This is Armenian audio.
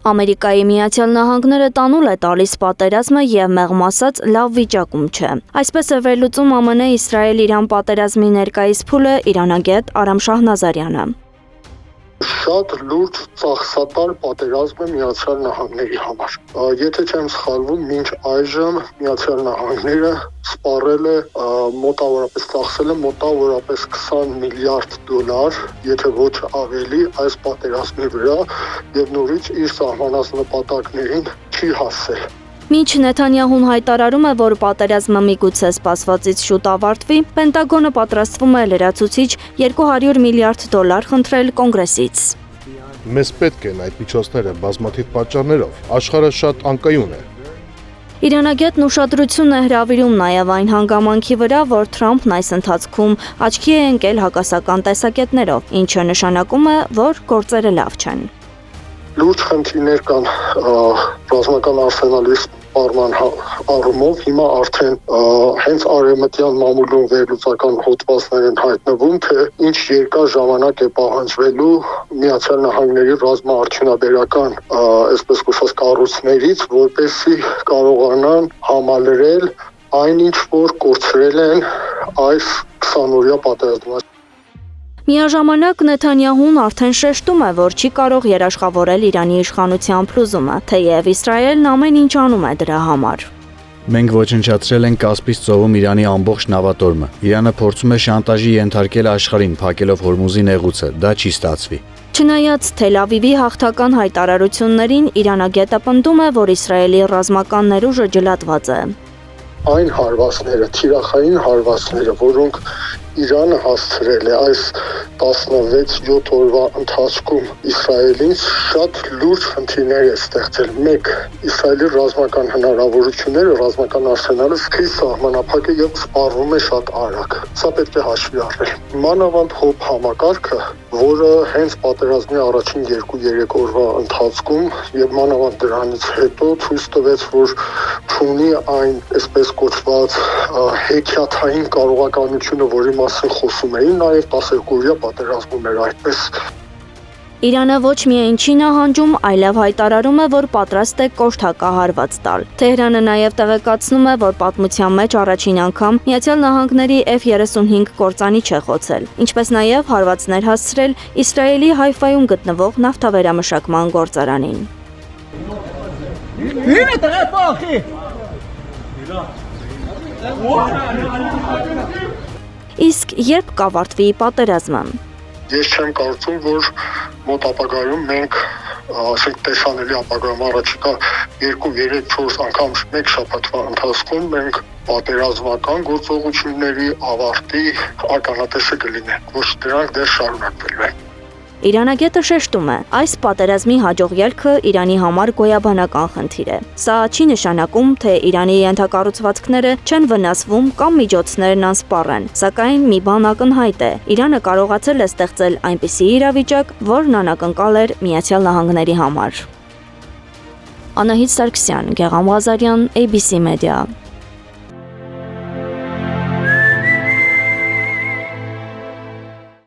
Ամերիկայի Միացյալ Նահանգները տանուլ է տալիս պատերազմը եւ մեղմ ասած լավ վիճակում չէ։ Այսպես է վերլուծում ԱՄՆ-Իսրայել-Իրան պատերազմի ներկայիս փուլը իրանագետ Արամ Շահնազարյանը։ Շատ լուրջ ծախսատար պատերազմ է Միացյալ Նահանգների համար։ Եթե չեմ սխալվում, մինչ այժմ Միացյալ Նահանգները սպառել է մոտավորապես ծախսել է մոտավորապես $20 միլիարդ, եթե ոչ ավելի, այս պատերազմի վրա եւ նորից իր սահմանած նպատակներին չի հասել։ Մինչ Նեթանյահուն հայտարարում է, որ պատերազմը միգուցե սպասվածից շուտ ավարտվի, Պենտագոնը պատրաստվում է լրացուցիչ $200 միլիարդ խնդրել կոնգրեսից։ Մեզ պետք են այդ միջոցները բազմաթիվ պատճառներով, աշխարհը շատ անկայուն է։ Իրանագետն ուշադրություն է հրավիրում նաև այն հանգամանքի վրա, որ Թրամփն այս ընթացքում աչքի է ընկել հակասական տեսակետներով, ինչը նշանակում է, որ գործերը լավ չեն։ Լուրջ խնդիրներ կան ռազմական արսենալի սպառման առումով, հիմա արդեն հենց արևմտյան մամուլում վերլուծական հոդվածներ են հայտնվում, թե ինչ երկար ժամանակ է պահանջվելու Միացյալ Նահանգների ռազմաարդյունաբերական, այսպես կոչված կառույցներից, որպեսզի կարողանան համալրել այն ինչ որ կորցրել են այս 20-օրյա պատերազմում։ Միաժամանակ Նեթանյահուն արդեն շեշտում է, որ չի կարող երաշխավորել Իրանի իշխանության փլուզումը, թեև Իսրայելն ամեն ինչ անում է դրա համար։ Մենք ոչնչացրել ենք Կասպից ծովում Իրանի ամբողջ նավատորմը։ Իրանը փորձում է շանտաժի ենթարկել աշխարհին, փակելով Հորմուզի նեղուցը, դա չի ստացվի։ Չնայած Թել Ավիվի հաղթական հայտարարություններին, իրանագետը պնդում է, որ Իսրայելի ռազմական ներուժը ջլատված է։ Այն հարվածները, թիրախային հարվածները, որոնք Իրանը հասցրել է այս 16-7 օրվա ընթացքում Իսրայելին, շատ լուրջ խնդիրներ է ստեղծել։ Մեկ, Իսրայելի ռազմական հնարավորությունները, ռազմական արսենալը խիստ սահմանափակ է եւ սպառվում է շատ արագ։ Սա պետք է հաշվի առնել։ Մանավանդ հոբ համակարգը, որը հենց պատերազմի առաջին 2-3 օրվա ընթացքում եւ մանավանդ դրանից հետո ցույց տվեց, որ ունի այն այսպես կոչված հեքիաթային կարողականությունը, որի մասին խոսում էին նաև 12-օրյա պատերազմում էր այդպես։ Իրանը ոչ միայն չի նահանջում, այլև հայտարարում է, որ պատրաստ է կոշտ հակահարված տալ։ Թեհրանը նաև տեղեկացնում է, որ պատմության մեջ առաջին անգամ Միացյալ Նահանգների F-35 կործանիչ է խոցել, ինչպես նաև հարվածներ հասցրել Իսրայելի Հայֆայում գտնվող նավթավերամշակման գործարանին։ Իսկ երբ կավարտվի պատերազմը։ Ես չեմ կարծում, որ մոտ ապագայում մենք տեսանելի ապագայում առաջիկա 2-3-4 անգամ մեկ շաբաթվա ընթացքում մենք պատերազմական գործողությունների ավարտի ականատեսը կլինենք, ոչ դրանք դեռ շարունակվելու են։ Իրանագետը շեշտում է, այս պատերազմի հաջող ելքը Իրանի համար գոյաբանական խնդիր է։ Սա չի նշանակում, թե Իրանի ենթակառուցվածքները չեն վնասվում կամ միջոցներն անսպառ են, սակայն մի բան ակնհայտ է. Իրանը կարողացել է ստեղծել այնպիսի իրավիճակ, որն անակնկալ էր Միացյալ Նահանգների համար։ Անահիտ Սարգսյան, Գեղամ Ղազարյան, ABC Media։